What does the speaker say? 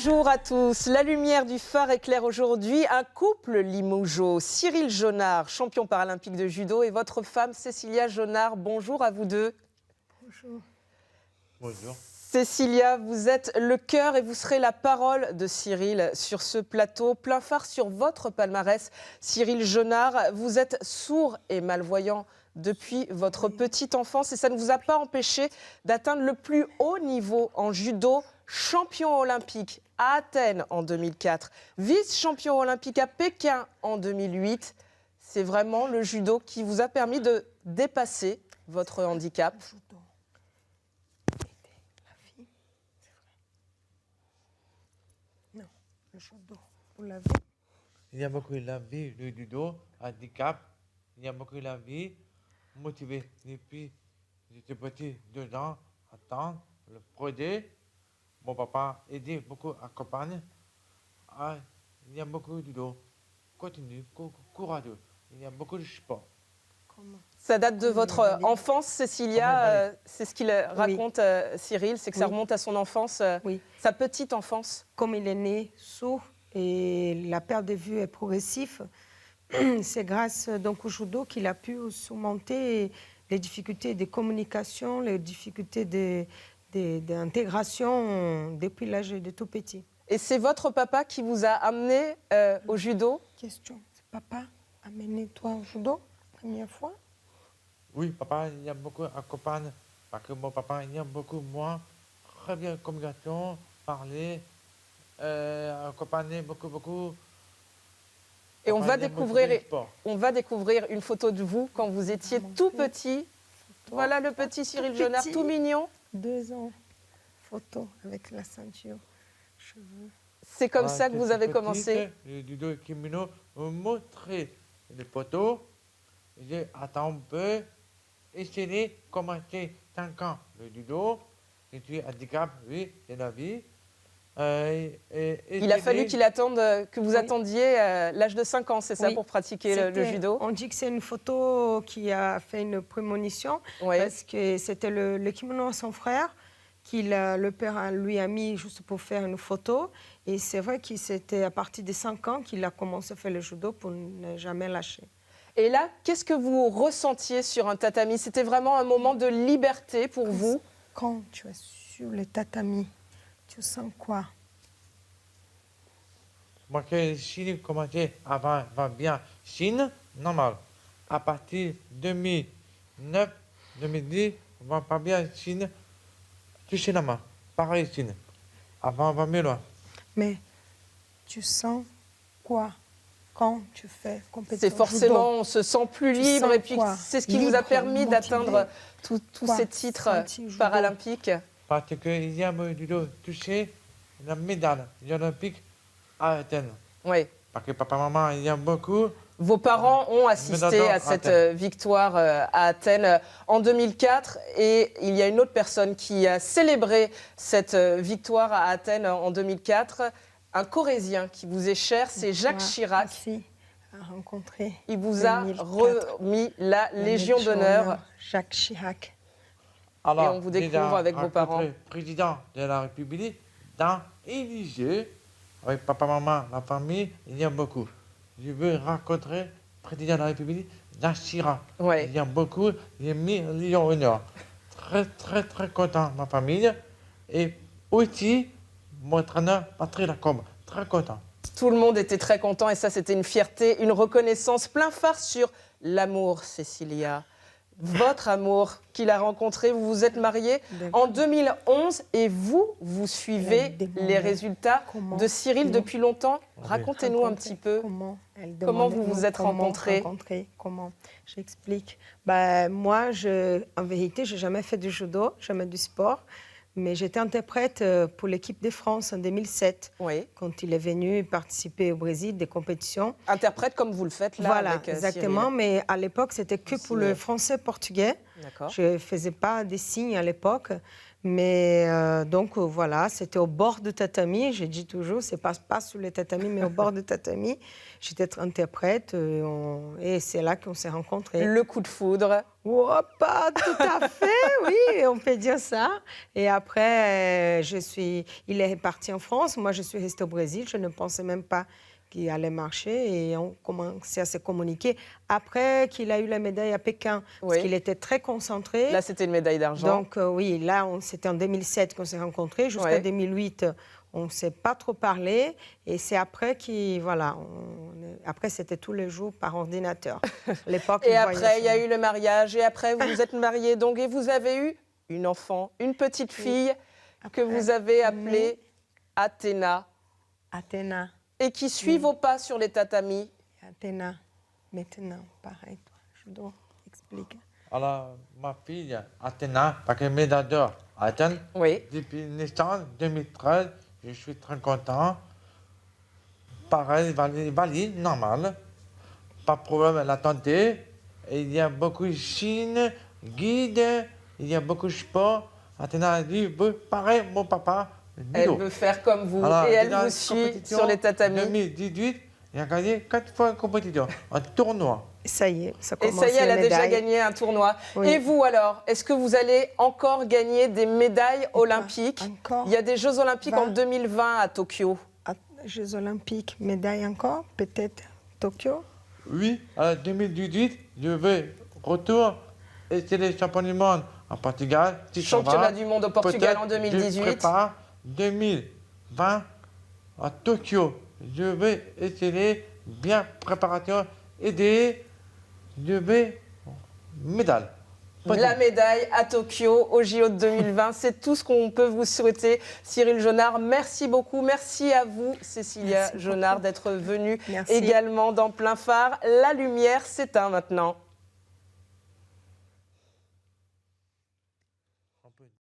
Bonjour à tous. La lumière du phare éclaire aujourd'hui un couple limougeot. Cyril Jonard, champion paralympique de judo, et votre femme Cécilia Jonard. Bonjour à vous deux. Bonjour. Bonjour. Cécilia, vous êtes le cœur et vous serez la parole de Cyril sur ce plateau. Plein phare sur votre palmarès. Cyril Jonard, vous êtes sourd et malvoyant depuis votre petite enfance et ça ne vous a pas empêché d'atteindre le plus haut niveau en judo, champion olympique à Athènes en 2004, vice-champion olympique à Pékin en 2008. C'est vraiment le judo qui vous a permis de dépasser votre handicap. Le judo était la vie, c'est vrai. Non, le judo pour la vie. Il y a beaucoup la vie, le judo, handicap. Il y a beaucoup la vie, motivé. Depuis j'étais petit, 2 ans, attendre le projet. Mon papa aidait beaucoup à campagne. Ah, il y a beaucoup de judo. Continue, courageux. Il y a beaucoup de sport. Comment? Ça date de votre enfance, Cécilia. C'est ce qu'il raconte, Cyril, c'est que ça remonte à son enfance, Oui. sa petite enfance. Comme il est né sourd et la perte de vue est progressive, c'est grâce donc au judo qu'il a pu surmonter les difficultés de communication, les difficultés d'intégration depuis l'âge de tout petit. Et c'est votre papa qui vous a amené au judo? Question, c'est papa a amené toi au judo la première fois? Oui, papa, il y a beaucoup à campagne. Parce que mon papa, il y a beaucoup moi. Très bien communication, parler, accompagner beaucoup. Et on Papa, va, il y a beaucoup de sport. découvrir une photo de vous quand vous étiez tout petit. Voilà le petit Cyril Jonard, tout mignon. 2 ans. Photo avec la ceinture, cheveux. C'est comme ça que vous avez commencé. Le judo kimono me montrer les photos. J'ai attendu un peu, essayé de commencer 5 ans le judo. Je suis handicap, oui, de la vie. Il a fallu qu'il attende, que vous attendiez l'âge de 5 ans, c'est ça, pour pratiquer le judo? On dit que c'est une photo qui a fait une prémonition, parce que c'était le kimono à son frère, le père lui a mis juste pour faire une photo. Et c'est vrai que c'était à partir de 5 ans qu'il a commencé à faire le judo pour ne jamais lâcher. Et là, qu'est-ce que vous ressentiez sur un tatami? C'était vraiment un moment de liberté pour vous? Quand tu es sur le tatami, tu sens quoi? Moi, que Chine commençait avant, va bien. Chine, normal. À partir de 2009, 2010, on va pas bien Chine. Toucher la main. Pareil, Chine. Avant, on va mieux loin. Mais tu sens quoi quand tu fais compétition? C'est forcément, on se sent plus libre, et puis c'est ce qui vous a permis d'atteindre tous ces titres paralympiques. Parce qu'il y a du judo touché la médaille olympique à Athènes. Oui. Parce que papa, maman, il y a beaucoup. Vos parents ont assisté à cette victoire à Athènes en 2004 et il y a une autre personne qui a célébré cette victoire à Athènes en 2004, un Corrézien qui vous est cher, c'est Jacques Chirac. Merci à rencontrer. Il vous a remis la Légion d'honneur. Jacques Chirac. Alors, et on vous découvre avec vos parents. Président de la République, dans Élysée, avec papa, maman, la famille, il y a beaucoup. Je veux rencontrer le président de la République, Jacques Chirac. Il y a beaucoup, il a mis Légion d'honneur. Très content, ma famille. Et aussi, mon entraîneur, Patrick Lacombe, très content. Tout le monde était très content et ça, c'était une fierté, une reconnaissance plein phare sur l'amour, Cécilia. Votre amour qu'il a rencontré, vous vous êtes mariés en 2011 et vous suivez les résultats de Cyril depuis longtemps. Racontez-nous un petit peu comment vous vous êtes rencontrés. Comment j'explique. Moi, en vérité, je n'ai jamais fait du judo, jamais du sport. Mais j'étais interprète pour l'équipe de France en 2007, quand il est venu participer au Brésil des compétitions. Interprète comme vous le faites là avec exactement, Cyril. Mais à l'époque, c'était que pour le français-portugais. Je ne faisais pas des signes à l'époque. Mais donc voilà, c'était au bord de tatami. J'ai dit toujours, c'est pas sur les tatamis, mais au bord de tatami. J'étais interprète et c'est là qu'on s'est rencontrés. Le coup de foudre. Oh, pas tout à fait, oui, on peut dire ça. Et après, il est parti en France. Moi, je suis restée au Brésil. Je ne pensais même pas qu'il allait marcher et on commençait à se communiquer après qu'il a eu la médaille à Pékin, parce qu'il était très concentré. Là, c'était une médaille d'argent. Donc oui, là, c'était en 2007 qu'on s'est rencontrés. Jusqu'en 2008, on ne s'est pas trop parlé. Et c'est après après, c'était tous les jours par ordinateur. L'époque. Et après, il y a eu le mariage. Et après, vous vous êtes mariés. Donc, et vous avez eu une enfant, une petite fille que vous avez appelée Athéna. Athéna. Et qui suit vos pas sur les tatamis. Athéna, maintenant, pareil, je dois expliquer. Alors, ma fille, Athéna, avec une médaille d'or à Athènes, depuis naissance, 2013, je suis très content. Pareil, valide, normal. Pas de problème à la santé. Il y a beaucoup de Chine, guide, il y a beaucoup de sport. Athéna a dit, pareil, mon papa. Elle veut faire comme vous. Alors, et elle vous suit sur les tatamis. 2018, il a gagné 4 fois une compétition, un tournoi. Ça y est, ça commence. Et ça y est, elle a déjà gagné un tournoi. Oui. Et vous alors, est-ce que vous allez encore gagner des médailles olympiques? Encore. Il y a des Jeux olympiques en 2020 à Tokyo. Jeux olympiques, médailles encore, peut-être Tokyo? Oui, en 2018, je vais retour et c'est les championnats du monde en Portugal. Championnat du monde au Portugal en 2018. Je prépare 2020 à Tokyo. Je vais essayer bien préparation, aider, je vais médaille. La médaille à Tokyo, au JO de 2020, c'est tout ce qu'on peut vous souhaiter. Cyril Jonard, merci beaucoup. Merci à vous, Cécilia Jonard, d'être venue également dans Plein Phare. La lumière s'éteint maintenant.